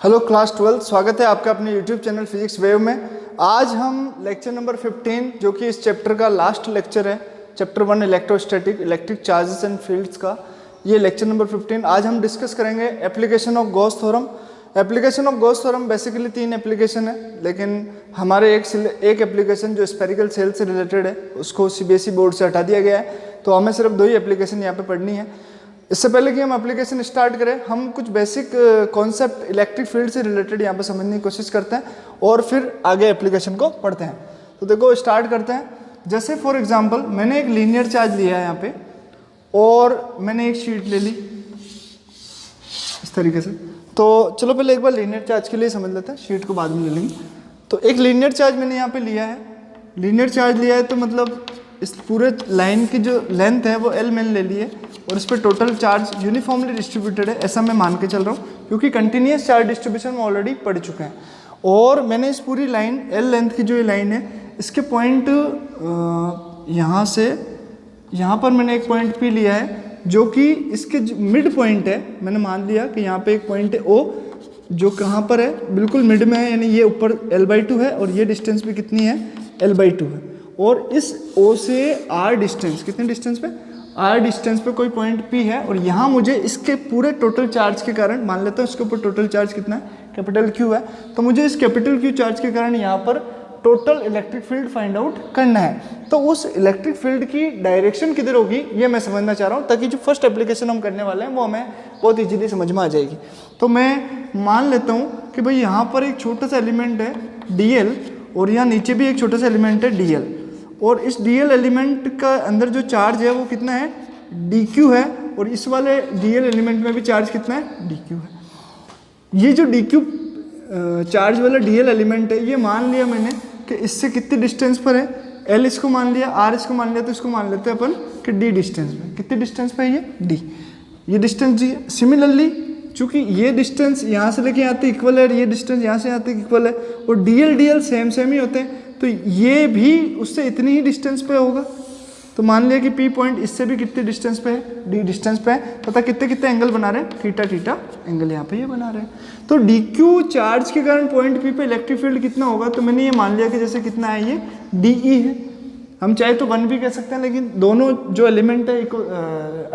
Hello class 12, स्वागत है आपका अपने यूट्यूब चैनल फिजिक्स वेव में। आज हम लेक्चर नंबर 15 जो कि इस चैप्टर का लास्ट लेक्चर है, chapter 1 electrostatic electric charges and fields का, ये लेक्चर नंबर 15। आज हम डिस्कस करेंगे application of Gauss theorem. Application of Gauss theorem basically 3 application है, लेकिन हमारे एक एप्लीकेशन जो स्फेरिकल सेल से रिलेटेड है उसको सीबीएसई बोर्ड से हटा दिया गया है, तो हमें सिर्फ 2 ही एप्लीकेशन यहाँ पे पढ़नी है। इससे पहले कि हम एप्लीकेशन स्टार्ट करें, हम कुछ बेसिक कॉन्सेप्ट इलेक्ट्रिक फील्ड से रिलेटेड यहाँ पे समझने की कोशिश करते हैं और फिर आगे एप्लीकेशन को पढ़ते हैं। तो देखो स्टार्ट करते हैं। जैसे फॉर एग्जांपल मैंने एक लीनियर चार्ज लिया है यहाँ पे और मैंने एक शीट ले ली इस तरीके से। तो चलो पहले एक बार लीनियर चार्ज के लिए समझ लेते हैं, शीट को बाद में ले लेंगे। तो एक लीनियर चार्ज मैंने यहाँ पे लिया है। लीनियर चार्ज लिया है तो मतलब इस पूरे लाइन की जो लेंथ है वो एल मैंने ले ली है और इस पर टोटल चार्ज यूनिफॉर्मली डिस्ट्रीब्यूटेड है, ऐसा मैं मान के चल रहा हूँ क्योंकि कंटिन्यूस चार्ज डिस्ट्रीब्यूशन में ऑलरेडी पढ़ चुके हैं। और मैंने इस पूरी लाइन एल लेंथ की जो ये लाइन है इसके पॉइंट यहाँ से यहाँ पर मैंने एक पॉइंट पी लिया है जो कि इसके मिड पॉइंट है। मैंने मान लिया कि यहाँ पे एक पॉइंट है ओ जो कहाँ पर है, बिल्कुल मिड में है, यानी ये ऊपर L/2 है और ये डिस्टेंस भी कितनी है, L/2 है। और इस O से R डिस्टेंस, कितने डिस्टेंस पे, R डिस्टेंस पे कोई पॉइंट P है और यहाँ मुझे इसके पूरे टोटल चार्ज के कारण, मान लेता हूँ इसके ऊपर टोटल चार्ज कितना है, कैपिटल Q है, तो मुझे इस कैपिटल Q चार्ज के कारण यहाँ पर total electric field find out करना है। तो उस इलेक्ट्रिक फील्ड की डायरेक्शन किधर होगी ये मैं समझना चाह रहा हूँ, ताकि जो फर्स्ट एप्लीकेशन हम करने वाले हैं वो हमें बहुत इजीली समझ में आ जाएगी। तो मैं मान लेता हूँ कि भाई यहाँ पर एक छोटा सा एलिमेंट है dl और यहाँ नीचे भी एक छोटा सा एलिमेंट है dl, और इस dl एलिमेंट का अंदर जो चार्ज है वो कितना है, dq है, और इस वाले dl एलिमेंट में भी चार्ज कितना है, dq है। ये जो dq चार्ज वाला dl एलिमेंट है ये मान लिया मैंने कि इससे कितने डिस्टेंस पर है, l इसको मान लिया, r इसको मान लिया, तो इसको मान लेते हैं अपन कि d डिस्टेंस में, कितने डिस्टेंस पे है ये, d, ये डिस्टेंस जी। सिमिलरली चूंकि ये डिस्टेंस यहाँ से लेके यहाँ तक इक्वल है और ये डिस्टेंस यहाँ से यहाँ तक इक्वल है और dl सेम ही होते हैं, तो ये भी उससे इतनी ही डिस्टेंस पे होगा। तो मान लिया कि P पॉइंट इससे भी कितने डिस्टेंस पे है, D डिस्टेंस पे है, पता कितने कितने एंगल बना रहे हैं, थीटा थीटा एंगल यहाँ पे ये बना रहे हैं। तो dq चार्ज के कारण पॉइंट P पे इलेक्ट्रिक फील्ड कितना होगा, तो मैंने ये मान लिया कि जैसे कितना है ये dE है, हम चाहे तो 1 भी कह सकते हैं, लेकिन दोनों जो एलिमेंट है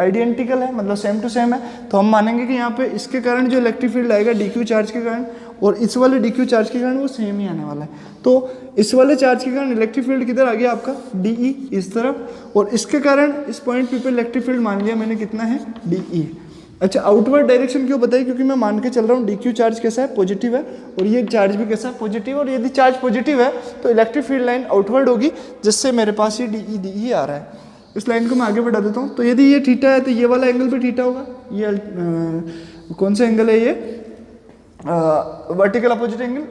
आइडेंटिकल है, मतलब सेम टू सेम है, तो हम मानेंगे कि यहाँ पे इसके कारण जो इलेक्ट्रिक फील्ड आएगा dq चार्ज के कारण और इस वाले dq चार्ज के कारण वो सेम ही आने वाला है। तो इस वाले चार्ज के कारण इलेक्ट्रिक फील्ड किधर आ गया आपका, dE इस तरफ, और इसके कारण इस पॉइंट P पे इलेक्ट्रिक फील्ड मान लिया मैंने कितना है, dE। अच्छा, आउटवर्ड डायरेक्शन क्यों बताई, क्योंकि मैं मान के चल रहा हूँ dq चार्ज कैसा है, पॉजिटिव है, और ये चार्ज भी कैसा है, पॉजिटिव, और यदि चार्ज पॉजिटिव है तो इलेक्ट्रिक फील्ड लाइन आउटवर्ड होगी, जिससे मेरे पास ये dE आ रहा है। इस लाइन को मैं आगे बढ़ा देता हूँ। तो यदि ये थीटा है तो ये वाला एंगल भी थीटा होगा। ये कौन सा एंगल है, ये वर्टिकल अपोजिट एंगल।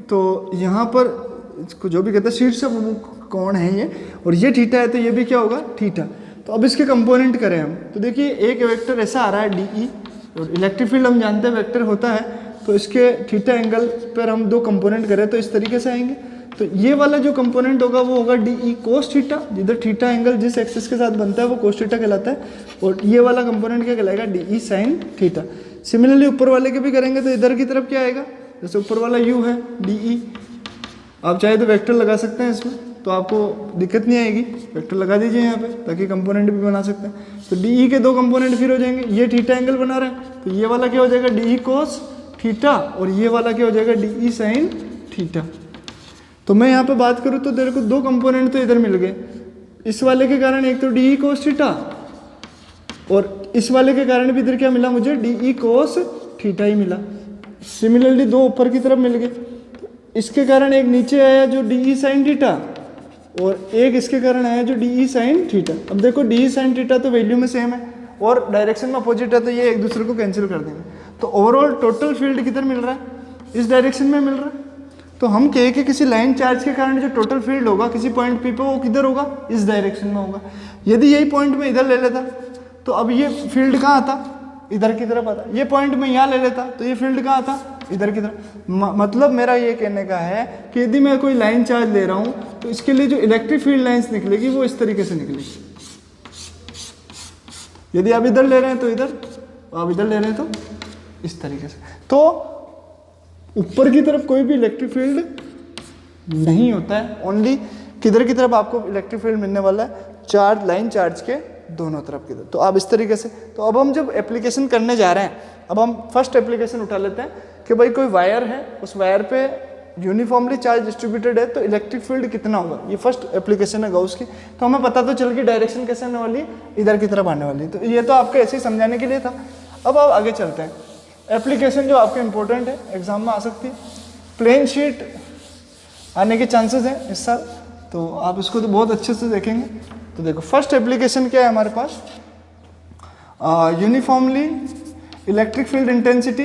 तो यहाँ पर इसको जो भी कहते हैं शीर्ष कोण है ये, और ये थीटा है तो ये भी क्या होगा, थीटा। तो अब इसके कंपोनेंट करें हम, तो देखिए एक वेक्टर ऐसा आ रहा है dE, और इलेक्ट्रिक फील्ड हम जानते हैं वेक्टर होता है, तो इसके थीटा एंगल पर हम 2 कंपोनेंट करें तो इस तरीके से आएंगे। तो ये वाला जो कंपोनेंट होगा वो होगा dE कोस थीटा, जिधर थीटा एंगल जिस एक्सिस के साथ बनता है वो कोस थीटा कहलाता है, और ये वाला कंपोनेंट क्या कहलाएगा, dE साइन थीटा। सिमिलरली ऊपर वाले के भी करेंगे तो इधर की तरफ क्या आएगा, जैसे ऊपर वाला u है dE, आप चाहे तो वेक्टर लगा सकते हैं इसमें, तो आपको दिक्कत नहीं आएगी, वेक्टर लगा दीजिए यहाँ पे ताकि कंपोनेंट भी बना सकते हैं। तो dE के 2 कंपोनेंट फिर हो जाएंगे, ये थीटा एंगल बना रहा है तो ये वाला क्या हो जाएगा, dE कोस थीटा, और ये वाला क्या हो जाएगा, dE साइन थीटा। तो मैं यहाँ पे बात करूँ तो तेरे को 2 कंपोनेंट तो इधर मिल गए, इस वाले के कारण एक तो dE कोस थीटा, और इस वाले के कारण भी इधर क्या मिला मुझे, dE कोस थीटा ही मिला। सिमिलरली 2 ऊपर की तरफ मिल गए, इसके कारण एक नीचे आया जो dE साइन थीटा, और एक इसके कारण आया जो dE साइन थीटा। अब देखो dE साइन थीटा तो वैल्यू में सेम है और डायरेक्शन में अपोजिट है, तो ये एक दूसरे को कैंसिल कर देंगे। तो ओवरऑल टोटल फील्ड किधर मिल रहा है, इस डायरेक्शन में मिल रहा है। तो हम कहे कि किसी लाइन चार्ज के कारण जो टोटल फील्ड होगा किसी पॉइंट P पे वो किधर होगा, इस डायरेक्शन में होगा। यदि यही पॉइंट में इधर ले लेता तो अब ये फील्ड कहाँ आता, इधर की तरफ आता। ये पॉइंट में यहाँ ले लेता तो ये फील्ड कहाँ आता, इधर की तरफ। मतलब मेरा ये कहने का है कि यदि मैं कोई लाइन चार्ज ले रहा हूँ तो इसके लिए जो इलेक्ट्रिक फील्ड लाइंस निकलेगी वो इस तरीके से निकलेगी। यदि आप इधर ले रहे हैं तो इधर, आप इधर ले रहे हैं तो इस तरीके से। तो ऊपर की तरफ कोई भी इलेक्ट्रिक फील्ड नहीं होता है, ओनली किधर की तरफ आपको इलेक्ट्रिक फील्ड मिलने वाला है, चार्ज लाइन चार्ज के दोनों तरफ की तरफ। तो आप इस तरीके से, तो अब हम जब एप्लीकेशन करने जा रहे हैं, अब हम फर्स्ट एप्लीकेशन उठा लेते हैं कि भाई कोई वायर है, उस वायर पे यूनिफॉर्मली चार्ज डिस्ट्रीब्यूटेड है, तो इलेक्ट्रिक फील्ड कितना होगा, ये फर्स्ट एप्लीकेशन है गाउस की। तो हमें पता तो चल कि डायरेक्शन कैसे आने वाली है, इधर की तरफ आने वाली है। तो ये तो आपको ऐसे ही समझाने के लिए था। अब आप आगे चलते हैं, एप्लीकेशन जो आपके इंपॉर्टेंट है, एग्जाम में आ सकती है, प्लेन शीट आने के चांसेस हैं इस साल, तो आप इसको तो बहुत अच्छे से देखेंगे। तो देखो फर्स्ट एप्लीकेशन क्या है हमारे पास, uniformly electric field intensity,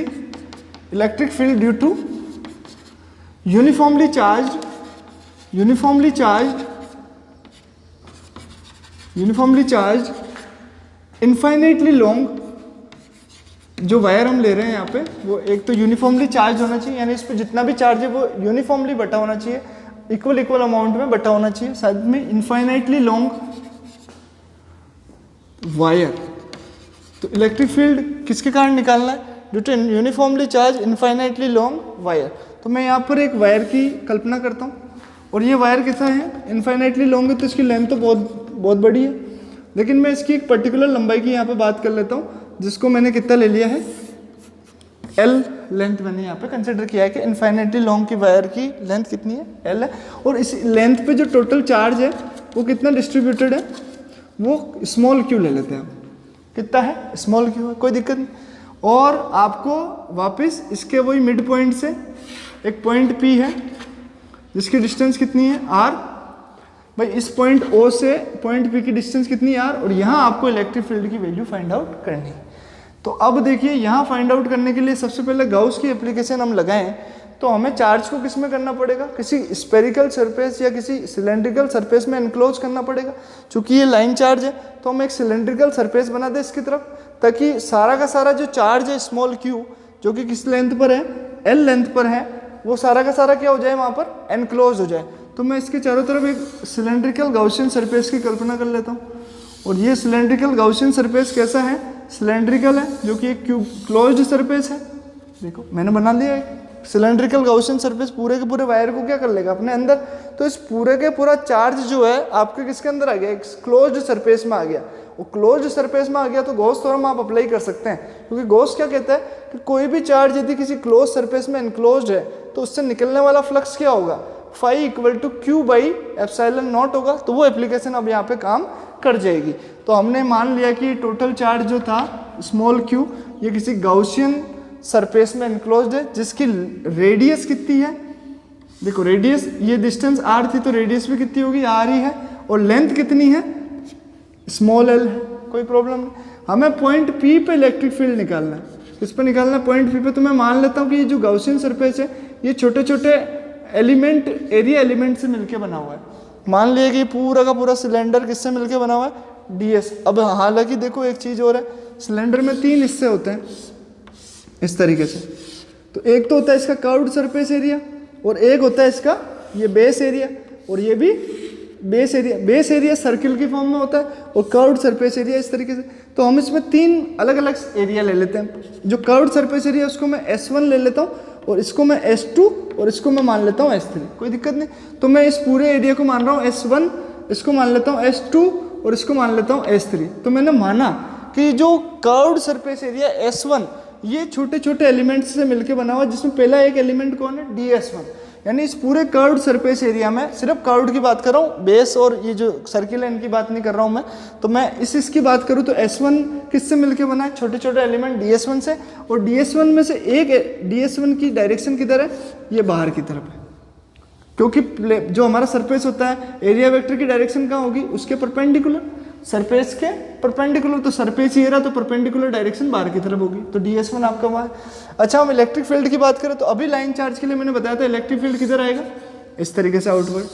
electric field due to uniformly charge infinitely long, जो वायर हम ले रहे हैं यहाँ पे वो एक तो यूनिफॉर्मली चार्ज होना चाहिए, यानी इस पर जितना भी चार्ज है वो यूनिफॉर्मली बटा होना चाहिए, इक्वल अमाउंट में बटा होना चाहिए, साथ में इनफाइनाइटली लॉन्ग वायर। तो इलेक्ट्रिक फील्ड किसके कारण निकालना है, due to uniformly charge infinitely long wire. तो मैं यहाँ पर एक वायर की कल्पना करता हूँ, और ये वायर कैसा है, इनफाइनाइटली लॉन्ग है, तो इसकी लेंथ तो बहुत बड़ी है, लेकिन मैं इसकी एक पर्टिकुलर लंबाई की यहाँ पे बात कर लेता हूँ, जिसको मैंने कितना ले लिया है, L लेंथ मैंने यहाँ पे कंसिडर किया है कि इनफाइनाइटली लॉन्ग की वायर की लेंथ कितनी है, L है, और इस लेंथ पे जो टोटल चार्ज है वो कितना डिस्ट्रीब्यूटेड है, वो स्मॉल q ले लेते हैं हम, कितना है, स्मॉल q है, कोई दिक्कत नहीं। और आपको वापस इसके वही मिड पॉइंट से एक पॉइंट P है जिसकी डिस्टेंस कितनी है r, भाई इस पॉइंट O से पॉइंट P की डिस्टेंस कितनी है r, और यहाँ आपको इलेक्ट्रिक फील्ड की वैल्यू फाइंड आउट करनी है। तो अब देखिए यहाँ फाइंड आउट करने के लिए सबसे पहले गाउस की एप्लीकेशन हम लगाएं, तो हमें चार्ज को किस में करना पड़ेगा, किसी स्पेरिकल सरफेस या किसी सिलेंड्रिकल सरफेस में एनक्लोज करना पड़ेगा। चूंकि ये लाइन चार्ज है तो हम एक सिलेंड्रिकल सरफेस बना दें इसकी तरफ, ताकि सारा का सारा जो चार्ज है स्मॉल q, जो कि किस लेंथ पर है, L लेंथ पर है, वो सारा का सारा क्या हो जाए, वहाँ पर एनक्लोज हो जाए। तो मैं इसके चारों तरफ एक सिलेंड्रिकल गाउसियन सरफेस की कल्पना कर लेता हूँ, और ये सिलेंड्रिकल गाउसियन सरफेस कैसा है, सिलेंड्रिकल है, जो कि एक क्लोज्ड सरफेस है। देखो मैंने बना दिया एक सिलेंड्रिकल गाउसियन सरफेस, पूरे के पूरे वायर को क्या कर लेगा अपने अंदर, तो इस पूरे के पूरा चार्ज जो है आपके किसके अंदर आ गया, एक क्लोज्ड सरफेस में आ गया। वो क्लोज्ड सरफेस में आ गया तो गॉस थ्योरम आप अप्लाई कर सकते हैं, क्योंकि गॉस क्या कहता है कि कोई भी चार्ज यदि किसी क्लोज सरफेस में एनक्लोज्ड है तो उससे निकलने वाला फ्लक्स क्या होगा, phi equal to q by epsilon naught होगा। तो वो एप्लीकेशन अब यहाँ पे काम कर जाएगी। तो हमने मान लिया कि टोटल चार्ज जो था स्मॉल q, ये किसी गाउसियन सरफेस में एनक्लोज्ड है, जिसकी रेडियस कितनी है, देखो रेडियस, ये डिस्टेंस r थी तो रेडियस भी कितनी होगी, r ही है, और लेंथ कितनी है, स्मॉल l है, कोई प्रॉब्लम नहीं। हमें पॉइंट P पे इलेक्ट्रिक फील्ड निकालना है, किस पे निकालना है, पॉइंट P पे। तो मैं मान लेता हूँ कि ये जो गाउसियन सरफेस है ये छोटे छोटे एलिमेंट, एरिया एलिमेंट से मिलके बना हुआ है। मान लिया कि पूरा का पूरा सिलेंडर किससे मिलके बना हुआ है, ds। अब हालांकि देखो एक चीज और है, सिलेंडर में 3 हिस्से होते हैं इस तरीके से, तो एक तो होता है इसका कर्व्ड सरफेस एरिया, और एक होता है इसका ये बेस एरिया, और ये भी base area. Base area circle की फॉर्म में होता है और कर्व्ड सरफेस एरिया इस तरीके से। तो हम इसमें 3 अलग अलग एरिया ले लेते हैं। जो कर्व्ड सरफेस एरिया उसको मैं S1 ले लेता हूँ, और इसको मैं S2, और इसको मैं मान लेता हूँ S3, कोई दिक्कत नहीं। तो मैं इस पूरे एरिया को मान रहा हूँ S1, इसको मान लेता हूँ S2, और इसको मान लेता हूँ S3। तो मैंने माना कि जो कर्व्ड सरफेस एरिया S1 ये छोटे छोटे एलिमेंट्स से मिलकर बना हुआ, जिसमें पहला एक एलिमेंट कौन है, DS1। यानी इस पूरे कर्व्ड सरफेस एरिया में सिर्फ कर्व्ड की बात कर रहा हूँ, बेस और ये जो सर्किल है इनकी बात नहीं कर रहा हूँ मैं। तो मैं इसकी बात करूँ तो S1 किससे मिलके बना है, छोटे छोटे एलिमेंट DS1 से, और DS1 में से एक DS1 की डायरेक्शन किधर है, ये बाहर की तरफ है, क्योंकि जो हमारा सरफेस होता है एरिया वेक्टर की डायरेक्शन कहाँ होगी, उसके परपेंडिकुलर, सरफेस के परपेंडिकुलर। तो सरफेस ये रहा तो परपेंडिकुलर डायरेक्शन बाहर की तरफ होगी, तो DS1 आपका वहाँ है। अच्छा हम इलेक्ट्रिक फील्ड की बात करें तो अभी लाइन चार्ज के लिए मैंने बताया था इलेक्ट्रिक फील्ड किधर आएगा, इस तरीके से आउटवर्ड,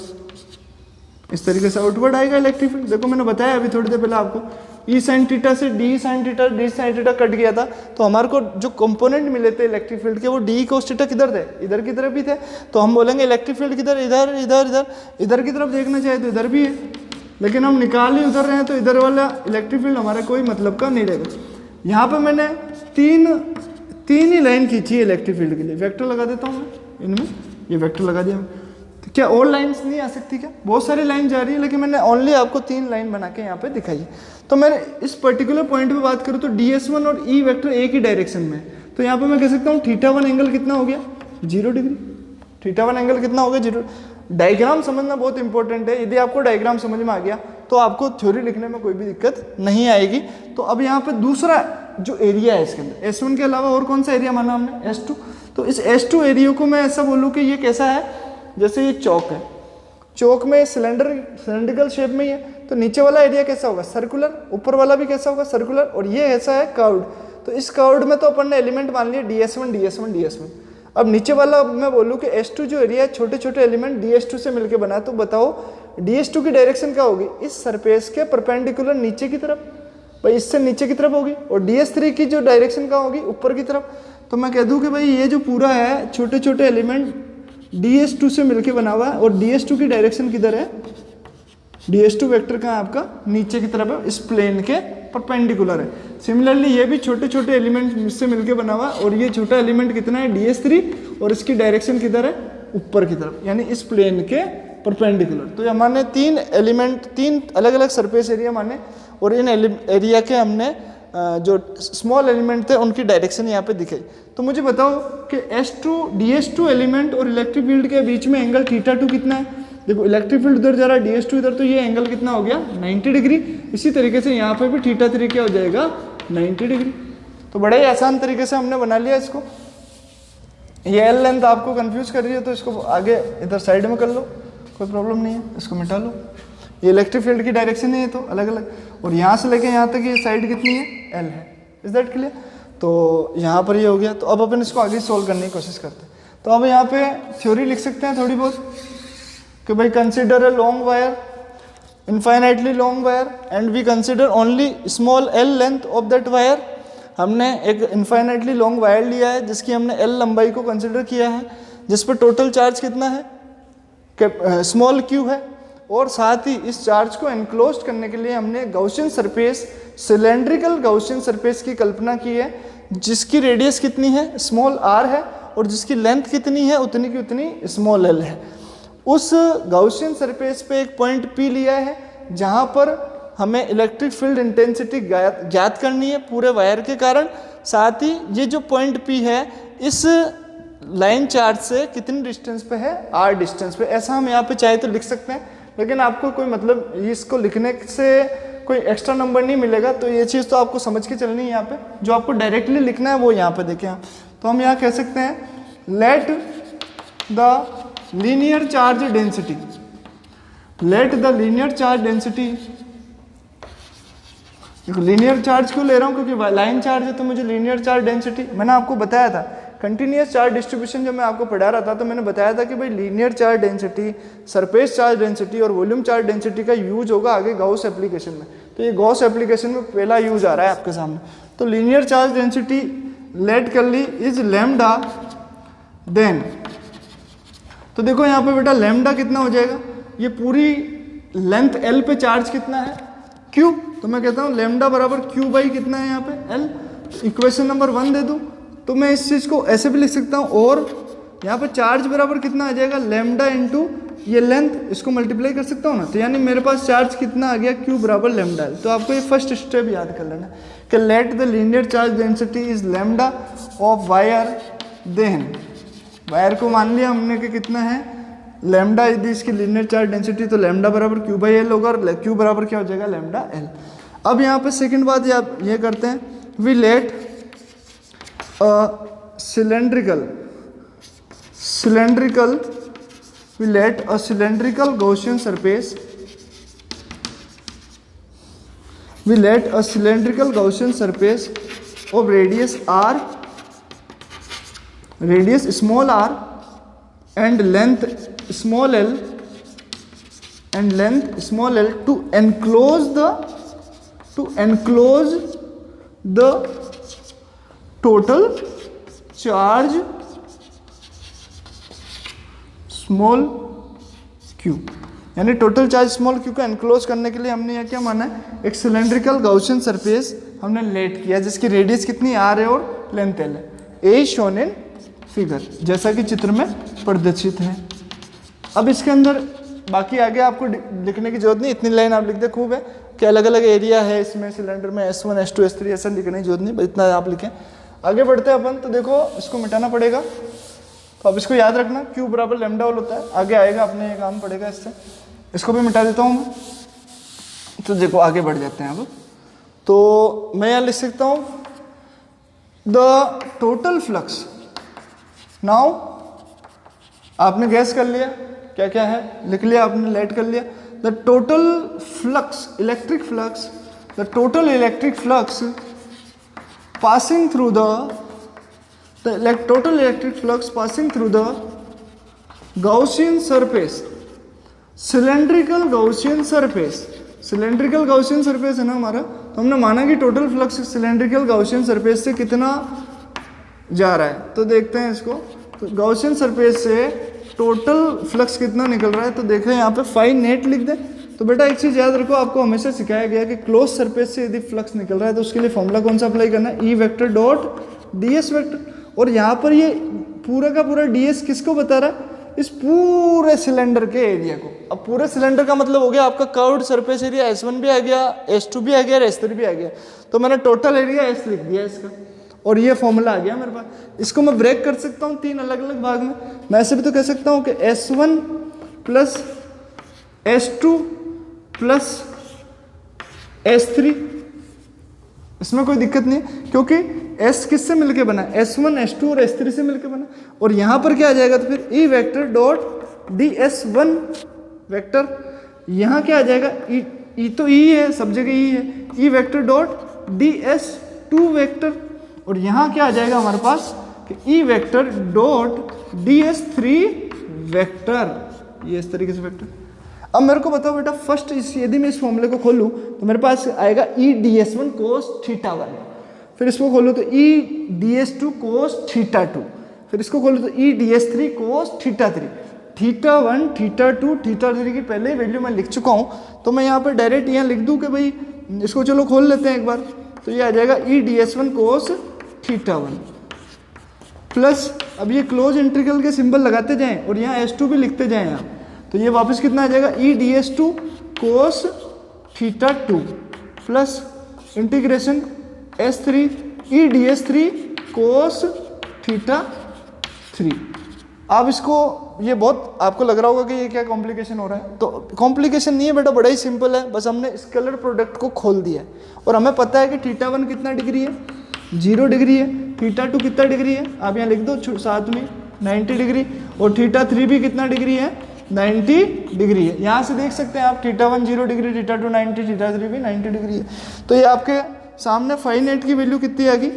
इस तरीके से आउटवर्ड आएगा इलेक्ट्रिक फील्ड। देखो मैंने बताया अभी थोड़ी देर पहले आपको, E sin थीटा से D sin थीटा कट गया था, तो हमारे को जो कंपोनेंट मिले थे इलेक्ट्रिक फील्ड के वो D cos थीटा किधर थे, इधर की तरफ भी थे। तो हम बोलेंगे इलेक्ट्रिक फील्ड किधर, इधर इधर इधर इधर की तरफ देखना चाहे तो इधर भी है, लेकिन हम निकाल ही उधर रहे हैं तो इधर वाला इलेक्ट्रिक फील्ड हमारे कोई मतलब का नहीं रहेगा। यहाँ पे मैंने तीन ही लाइन खींची है इलेक्ट्रिक फील्ड के लिए। वेक्टर लगा देता हूँ मैं इनमें, ये वेक्टर लगा दिया। तो क्या और लाइंस नहीं आ सकती क्या? बहुत सारी लाइन जा रही है, लेकिन मैंने ओनली आपको तीन लाइन बना के यहाँ पे दिखाई है। तो मैं इस पर्टिकुलर पॉइंट पे बात करूँ तो ds1 और E वेक्टर एक ही डायरेक्शन में है। तो यहाँ पे मैं कह सकता हूँ θ1 एंगल कितना हो गया 0 डिग्री। θ1 एंगल कितना हो गया 0। डायग्राम समझना बहुत इंपॉर्टेंट है। यदि आपको डायग्राम समझ में आ गया तो आपको थ्योरी लिखने में कोई भी दिक्कत नहीं आएगी। तो अब यहाँ पे दूसरा जो एरिया है इसके अंदर S1 के अलावा और कौन सा एरिया माना हमने S2। तो इस S2 एरिया को मैं ऐसा बोलूँ कि ये कैसा है, जैसे ये चौक है, चौक में सिलेंड्रिकल शेप में ही है। तो नीचे वाला एरिया कैसा होगा सर्कुलर, ऊपर वाला भी कैसा होगा सर्कुलर, और ये ऐसा है कर्व्ड। तो इस कर्व्ड में तो अपन ने एलिमेंट मान लिए ds1 ds1 ds1। अब नीचे वाला मैं बोलूँ कि S2 जो एरिया है छोटे छोटे एलिमेंट ds2 से मिलकर बना है। तो बताओ ds2 की डायरेक्शन क्या होगी, इस सरफेस के परपेंडिकुलर नीचे की तरफ, भाई इससे नीचे की तरफ होगी। और ds3 की जो डायरेक्शन कहाँ होगी, ऊपर की तरफ। तो मैं कह दूँ कि भाई ये जो पूरा है छोटे छोटे एलिमेंट ds2 से मिलके बना हुआ है, और ds2 की डायरेक्शन किधर है, ds2 वेक्टर कहाँ है आपका नीचे की तरफ है, इस प्लेन के परपेंडिकुलर है। सिमिलरली ये भी छोटे छोटे एलिमेंट से मिलके बना हुआ है, और ये छोटा एलिमेंट कितना है ds3, और इसकी डायरेक्शन किधर है ऊपर की तरफ, यानी इस प्लेन के परपेंडिकुलर। तो हमारे तीन एलिमेंट, तीन अलग अलग सरफेस एरिया माने, और इन एरिया के हमने जो स्मॉल एलिमेंट थे उनकी डायरेक्शन यहाँ पे दिखाई। तो मुझे बताओ कि ds2 एलिमेंट और इलेक्ट्रिक फील्ड के बीच में एंगल θ2 कितना है। देखो इलेक्ट्रिक फील्ड उधर जा रहा है, ds2 इधर, तो ये एंगल कितना हो गया 90 डिग्री। इसी तरीके से यहाँ पे भी θ3 क्या हो जाएगा 90 डिग्री। तो बड़ा ही आसान तरीके से हमने बना लिया इसको। ये एल लेंथ आपको कंफ्यूज कर रही है तो इसको आगे इधर साइड में कर लो, कोई प्रॉब्लम नहीं है, इसको मिटा लो। ये इलेक्ट्रिक फील्ड की डायरेक्शन है तो अलग अलग, और यहाँ से लेके यहाँ तक ये साइड कितनी है एल है। Is that clear? तो यहाँ पर ये हो गया। तो अब अपन इसको आगे सॉल्व करने की कोशिश करते हैं। तो अब यहाँ पे थ्योरी लिख सकते हैं थोड़ी बहुत कि भाई consider a long wire, infinitely long wire, and we consider only small L length of that wire. हमने एक इनफाइनाइटली लॉन्ग वायर लिया है जिसकी हमने एल लंबाई को कंसिडर किया है, जिस पर टोटल चार्ज कितना है स्मॉल क्यू है, और साथ ही इस चार्ज को एनक्लोज करने के लिए हमने Gaussian surface, cylindrical Gaussian surface की कल्पना की है, जिसकी रेडियस कितनी है स्मॉल r है, और जिसकी लेंथ कितनी है उतनी की उतनी स्मॉल l है। उस गॉसियन सरफेस पे एक पॉइंट P लिया है जहाँ पर हमें इलेक्ट्रिक फील्ड इंटेंसिटी ज्ञात करनी है पूरे वायर के कारण। साथ ही ये जो पॉइंट P है इस लाइन चार्ज से कितनी डिस्टेंस पे है, r डिस्टेंस पे। ऐसा हम यहाँ पे चाहे तो लिख सकते हैं, लेकिन आपको कोई मतलब इसको लिखने से कोई एक्स्ट्रा नंबर नहीं मिलेगा। तो ये चीज़ तो आपको समझ के चलनी है। यहाँ पे जो आपको डायरेक्टली लिखना है वो यहाँ पे देखें आप। तो हम यहाँ कह सकते हैं late the linear charge density, late the linear charge density. Linear charge क्यों ले रहा हूँ, क्योंकि लाइन चार्ज है तो मुझे लीनियर चार्ज डेंसिटी। मैंने आपको बताया था कंटिन्यूस चार्ज डिस्ट्रीब्यूशन जब मैं आपको पढ़ा रहा था तो मैंने बताया था कि भाई linear charge density, surface charge density और वॉल्यूम चार्ज डेंसिटी का यूज होगा आगे गॉस एप्लीकेशन में। तो ये गॉस एप्लीकेशन में पहला यूज आ रहा है आपके सामने। तो लीनियर चार्ज डेंसिटी लेट कर ली इज लैम्डा, देन तो देखो यहाँ पे बेटा लैम्डा कितना हो जाएगा, ये पूरी लेंथ एल पे चार्ज कितना है क्यू। तो मैं कहता हूँ लैम्डा बराबर क्यू बाई कितना है यहाँ पे एल। इक्वेशन नंबर 1 दे दूँ तो मैं इस चीज़ को ऐसे भी लिख सकता हूँ, और यहाँ पर चार्ज बराबर कितना आ जाएगा लैम्डा इंटू ये लेंथ, इसको मल्टीप्लाई कर सकता हूँ ना। तो यानी मेरे पास चार्ज कितना आ गया क्यू बराबर लैम्डा एल। तो आपको ये फर्स्ट स्टेप याद कर लेना कि let the linear charge density is lambda of wire, then wire को मान लिया हमने कि कितना है लैम्डा यदि इसकी लीनियर चार्ज डेंसिटी, तो लैम्डा बराबर क्यू बाई एल होगा, और क्यू बराबर क्या हो जाएगा लैम्डा एल। अब यहाँ पे सेकंड बात ये करते हैं, we let cylindrical we let a cylindrical Gaussian surface, we let a cylindrical Gaussian surface of radius r, radius small r and length small l, and length small l to enclose the total charge small Q, यानी total charge small Q को enclose करने के लिए हमने यह क्या माना है, एक सिलेंड्रिकल गॉसियन सरफेस हमने लेट किया जिसकी रेडियस कितनी आर है और लेंथ एल है। ए शोन इन फिगर, जैसा कि चित्र में प्रदर्शित है। अब इसके अंदर बाकी आगे आपको लिखने की जरूरत नहीं, इतनी लाइन आप लिख दे खूब है कि अलग अलग एरिया है इसमें सिलेंडर में, S1 S2 S3 ऐसा लिखने की जरूरत नहीं, बस इतना आप लिखें। आगे बढ़ते हैं अपन, तो देखो इसको मिटाना पड़ेगा, तो अब इसको याद रखना Q बराबर लैम्डा होल होता है, आगे आएगा अपने ये काम पड़ेगा इससे। इसको भी मिटा देता हूँ मैं, तो देखो आगे बढ़ जाते हैं अब। तो मैं यहाँ लिख सकता हूँ द टोटल फ्लक्स, नाउ आपने गैस कर लिया क्या क्या है, लिख लिया आपने, लेट कर लिया। The total flux, electric flux, the total electric flux passing through the total electric flux passing through the Gaussian surface, cylindrical Gaussian surface, cylindrical Gaussian surface है ना हमारा, तो हमने माना कि total flux cylindrical Gaussian surface से कितना जा रहा है, तो देखते हैं इसको। तो Gaussian surface से टोटल फ्लक्स कितना निकल रहा है, तो देखें यहाँ पे फाई नेट लिख दें। तो बेटा एक चीज़ याद रखो, आपको हमेशा सिखाया गया कि क्लोज सरफेस से यदि फ्लक्स निकल रहा है तो उसके लिए फॉर्मूला कौन सा अप्लाई करना है, E vector dot D S vector. और यहाँ पर ये पूरा का पूरा डी एस किसको बता रहा है, इस पूरे सिलेंडर के एरिया को। अब पूरे सिलेंडर का मतलब हो गया आपका कर्व्ड सरफेस एरिया, S1 भी आ गया, S2 भी आ गया और S3 भी आ गया। तो मैंने टोटल एरिया S लिख दिया इसका, और ये फॉर्मूला आ गया मेरे पास। इसको मैं ब्रेक कर सकता हूँ तीन अलग अलग भाग में। मैं ऐसे भी तो कह सकता हूँ कि S1 plus S2 plus S3, इसमें कोई दिक्कत नहीं है क्योंकि S किससे मिलके बना, S1 S2 और S3 से मिलके बना। और यहाँ पर क्या आ जाएगा, तो फिर E vector dot DS1 vector, यहाँ क्या आ जाएगा, E तो E है, सब जगह E है, E vector dot DS2 vector. और यहाँ क्या आ जाएगा हमारे पास कि E vector dot DS3 vector, ये इस तरीके से वेक्टर। अब मेरे को बताओ बेटा, फर्स्ट यदि मैं इस फॉर्मूले को खोलूँ तो मेरे पास आएगा EDS1 cos θ1, फिर इसको खोलूँ तो EDS2 cos θ2, फिर इसको खोलूँ तो EDS3 cos θ3। θ1 θ2 θ3 की पहले ही वैल्यू मैं लिख चुका हूँ, तो मैं यहाँ पर डायरेक्ट यहाँ लिख दूँ कि भाई इसको चलो खोल लेते हैं एक बार। तो ये आ जाएगा EDS1 cos θ1 प्लस, अब ये क्लोज इंटीग्रल के सिंबल लगाते जाएं और यहाँ S2 भी लिखते जाएं यहाँ, तो ये वापस कितना आ जाएगा, EDS2 cos θ2 plus integration S3 EDS3 cos θ3। अब इसको, ये बहुत आपको लग रहा होगा कि ये क्या कॉम्प्लिकेशन हो रहा है, तो कॉम्प्लिकेशन नहीं है बेटा, बड़ा ही सिंपल है। बस हमने स्केलर प्रोडक्ट को खोल दिया है और हमें पता है कि θ1 कितना डिग्री है, 0 डिग्री है, θ2 कितना डिग्री है, आप यहाँ लिख दो साथ में 90 डिग्री, और θ3 भी कितना डिग्री है, 90 डिग्री है। यहाँ से देख सकते हैं आप θ1 0 डिग्री, θ2 90, θ3 भी 90 डिग्री है। तो ये आपके सामने फाइन नेट की वैल्यू कितनी आ गई,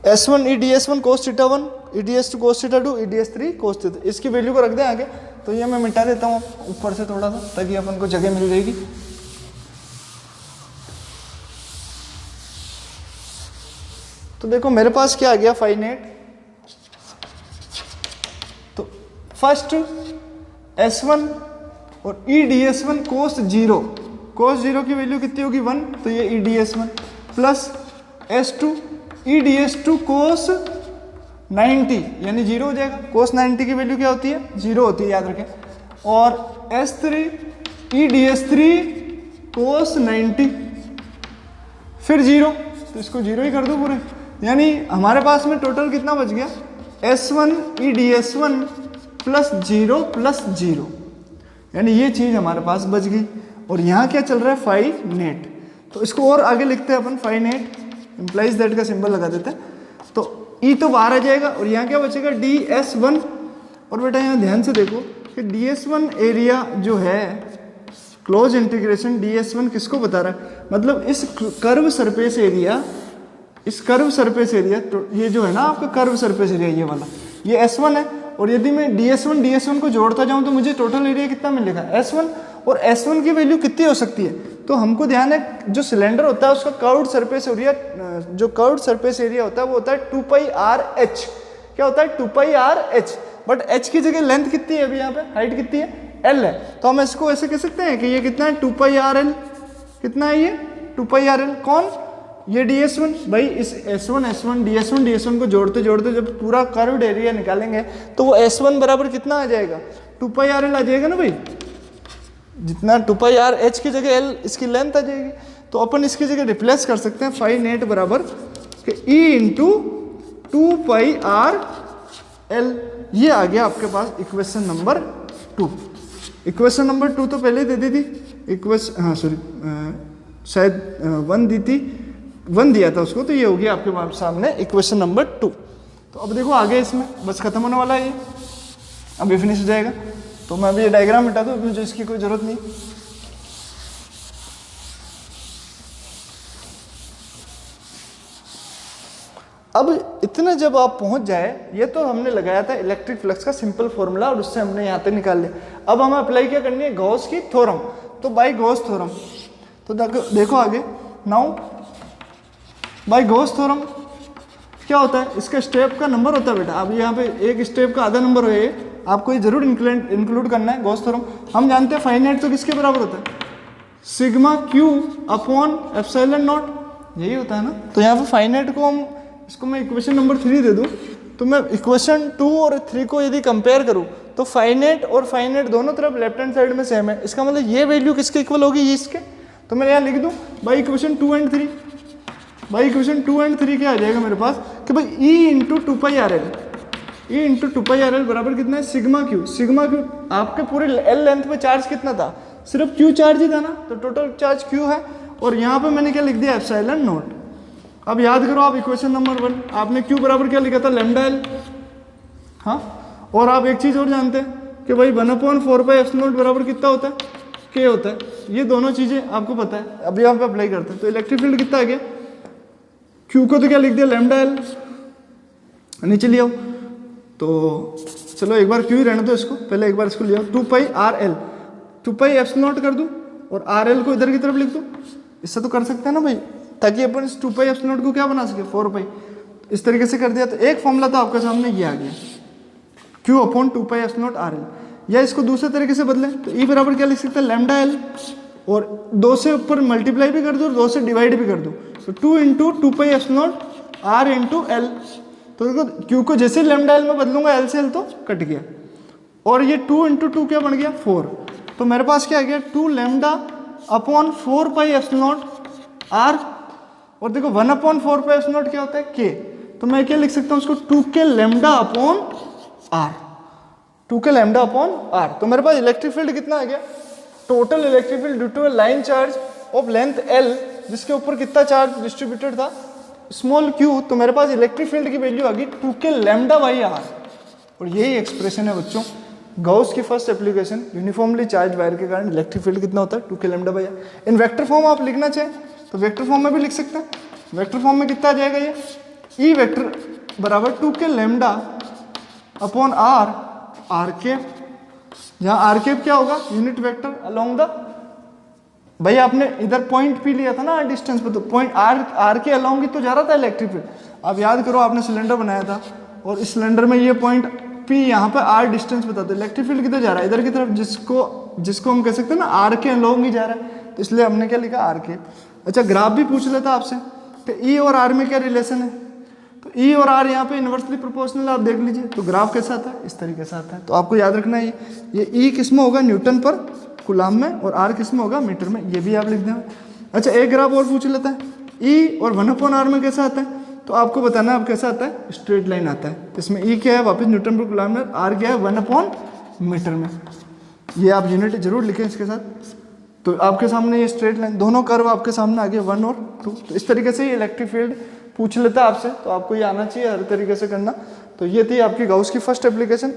S1 EDS1 cos θ1, EDS2 cos θ2, EDS3 cos θ3, इसकी वैल्यू को रख दें आगे। तो ये मैं मिटा देता हूँ ऊपर से थोड़ा सा, ताकि अपन को जगह मिल जाएगी। तो देखो मेरे पास क्या आ गया फाइन नेट, तो फर्स्ट S1 और EDS1 cos 0 की वैल्यू कितनी होगी 1, तो ये EDS1 plus S2 EDS2 cos 90 यानी 0 हो जाएगा। cos 90 की वैल्यू क्या होती है, 0 होती है, याद रखें। और S3 EDS3 cos 90 फिर 0, तो इसको 0 ही कर दो पूरे, यानी हमारे पास में टोटल कितना बच गया, S1 EDS1 प्लस 0 प्लस 0, यानी ये चीज़ हमारे पास बच गई। और यहाँ क्या चल रहा है, फाई नेट, तो इसको और आगे लिखते हैं अपन, फाई नेट इम्प्लाइज दैट का सिंबल लगा देते हैं। तो E तो बाहर आ जाएगा और यहाँ क्या बचेगा, DS1। और बेटा यहाँ ध्यान से देखो कि DS1 एरिया जो है, क्लोज इंटीग्रेशन DS1 किसको बता रहा है, मतलब इस कर्व सरफेस एरिया, इस कर्व सरफेस एरिया, तो ये जो है ना आपका कर्व सरफेस एरिया, ये वाला, ये S1 है। और यदि मैं DS1 को जोड़ता जाऊं तो मुझे टोटल एरिया कितना मिलेगा, S1। और S1 की वैल्यू कितनी हो सकती है, तो हमको ध्यान है जो सिलेंडर होता है उसका कर्व्ड सरफेस एरिया, जो कर्व्ड सरफेस एरिया होता है वो होता है 2πRh। क्या होता है, 2πRh। बट h की जगह लेंथ कितनी है अभी यहाँ पे, हाइट कितनी है, l है, तो हम इसको ऐसे कह सकते हैं कि ये कितना है, 2πRL। कितना है ये, 2πRL। कौन, ये ds1 भाई, इस s1 s1 ds1 ds1 को जोड़ते जोड़ते जब पूरा कर्व्ड एरिया निकालेंगे तो वो s1 बराबर कितना आ जाएगा, 2 पाई आर एल आ जाएगा ना भाई। जितना 2 पाई आर एच की जगह एल इसकी लेंथ आ जाएगी, तो अपन इसकी जगह रिप्लेस कर सकते हैं फाई नेट बराबर E into 2 pi r L. ये आ गया आपके पास इक्वेशन नंबर 2। इक्वेशन नंबर 2 तो पहले दे दी थी, इक्वेशन हाँ सॉरी शायद 1 दी थी, 1 दिया था उसको, तो ये हो गया आपके सामने इक्वेशन नंबर 2। तो अब देखो आगे इसमें बस खत्म होने वाला है ये, अब ये फिनिश हो जाएगा। तो मैं अभी ये डायग्राम मिटा दूँ, मुझे इसकी कोई ज़रूरत नहीं। अब इतना जब आप पहुंच जाए, ये तो हमने लगाया था इलेक्ट्रिक फ्लक्स का सिंपल फॉर्मूला और उससे हमने यहाँ तक निकाल लिया। अब हमें अप्लाई क्या करनी है, गॉस की थ्योरम। तो बाय गॉस थ्योरम, तो देखो आगे नाउ बाय गॉस थ्योरम क्या होता है, इसका स्टेप का नंबर होता है बेटा। अब यहाँ पे एक स्टेप का आधा नंबर है, आपको ये जरूर इंक्लूड करना है गॉस थ्योरम। हम जानते हैं फाइनाइट तो किसके बराबर होता है, sigma Q upon epsilon not, यही होता है ना। तो यहाँ पे फाइनाइट को हम, इसको मैं इक्वेशन नंबर 3 दे दूं, तो मैं इक्वेशन 2 और 3 को यदि कंपेयर करूं तो फाइनाइट और फाइनाइट दोनों तरफ लेफ्ट हैंड साइड में सेम है। इसका मतलब ये वैल्यू किसके इक्वल होगी, ये इसके। तो मैं यहाँ लिख दूं by equation 2 and 3, by equation 2 and 3 क्या आ जाएगा मेरे पास कि भाई E into 2 pi r L, E into 2 pi r L बराबर कितना है, सिग्मा क्यू। सिग्मा क्यू आपके पूरे एल लेंथ पे चार्ज कितना था, सिर्फ क्यू चार्ज ही था ना, तो टोटल चार्ज क्यू है। और यहाँ पे मैंने क्या लिख दिया, एप्सिलॉन नॉट। अब याद करो आप इक्वेशन नंबर 1, आपने क्यू बराबर क्या लिखा था, लैम्डा एल। हाँ, और आप एक चीज़ और जानते हैं कि भाई 1/4 पाई एप्सिलॉन नॉट बराबर कितना होता है, के होता है। ये दोनों चीज़ें आपको पता है, अब यहाँ पे अप्लाई करते हैं। तो इलेक्ट्रिक फील्ड कितना आ गया, क्यू को तो क्या लिख दिया, लैम्डा एल, नीचे ले आओ। तो चलो एक बार क्यू ही रहने दो इसको, पहले एक बार इसको ले आओ, 2 pi r l, 2 pi epsilon naught कर दूँ और आर एल को इधर की तरफ लिख दूँ। इससे तो कर सकते हैं ना भाई, ताकि अपन इस 2 पाई एप्सिलॉन नॉट को क्या बना सके, 4 पाई। इस तरीके से कर दिया तो एक फॉर्मूला तो आपके सामने ये आ गया, Q upon 2 pi epsilon naught R L. या इसको दूसरे तरीके से बदलें तो ई बराबर क्या लिख सकते हैं, लैम्डा एल, और 2 से ऊपर मल्टीप्लाई भी कर दो और 2 से डिवाइड भी कर दो। तो 2 into 2 pi epsilon naught r into L. तो देखो क्यू को जैसे लैम्डा एल में बदलूंगा, एल से एल तो कट गया, और ये 2 इंटू 2 क्या बन गया, 4। तो मेरे पास क्या आ गया, 2 lambda upon 4 pi epsilon naught r. और देखो 1/4 पाई एप्सिलॉन नॉट क्या होता है, के। तो मैं क्या लिख सकता हूँ उसको, 2 K lambda upon are, 2 K lambda upon are. तो मेरे पास इलेक्ट्रिक फील्ड कितना आ गया, total electric field due to a line charge of length L, जिसके ऊपर कितना चार्ज डिस्ट्रीब्यूटेड था, स्मॉल क्यू। तो मेरे पास इलेक्ट्रिक फील्ड की वैल्यू आ गई 2 के लैम्डा बाई आर। और यही एक्सप्रेशन है बच्चों, गॉस की first application, uniformly charge wire के कारण इलेक्ट्रिक फील्ड कितना होता है, 2 K lambda by r. In vector form आप लिखना चाहें तो वेक्टर फॉर्म में भी लिख सकते हैं। वेक्टर फॉर्म में कितना आ जाएगा, ये ई वेक्टर बराबर 2 K lambda upon are, are के, जहाँ आर के क्या होगा, यूनिट वेक्टर अलोंग द, भाई आपने इधर पॉइंट पी लिया था ना डिस्टेंस पे, तो पॉइंट आर के अलोंग ही तो जा रहा था इलेक्ट्रिक फील्ड। अब याद करो आपने सिलेंडर बनाया था और इस सिलेंडर में ये पॉइंट पी यहाँ पे आर डिस्टेंस पे था, तो इलेक्ट्रिक फील्ड किधर जा रहा है, इधर की तरफ, जिसको हम कह सकते हैं ना आर के अलोंग ही जा रहा है। तो इसलिए हमने क्या लिखा, आर के। अच्छा ग्राफ भी पूछ लेता आपसे, तो ई और आर में क्या रिलेशन है, तो ई और आर यहाँ पे इन्वर्सली प्रोपोर्शनल, आप देख लीजिए। तो ग्राफ कैसा आता है, इस तरीके से आता है। तो आपको याद रखना है ये ई किस में होगा, न्यूटन पर कूलम में, और आर किस में होगा, मीटर में। ये भी आप लिख दें। अच्छा एक ग्राफ और पूछ लेता है, ई और 1/r में कैसा आता है, तो आपको बताना अब कैसा आता है, स्ट्रेट लाइन आता है। इसमें ई क्या है, वापस न्यूटन पर कूलम में, आर क्या है, 1/मीटर में। ये आप यूनिट जरूर लिखें इसके साथ। तो आपके सामने ये स्ट्रेट लाइन, दोनों कर्व आपके सामने आ गए, 1 और 2। तो इस तरीके से ये इलेक्ट्रिक फील्ड पूछ लेता है आपसे, तो आपको ये आना चाहिए हर तरीके से करना। तो ये थी आपकी गॉस की फर्स्ट एप्लीकेशन।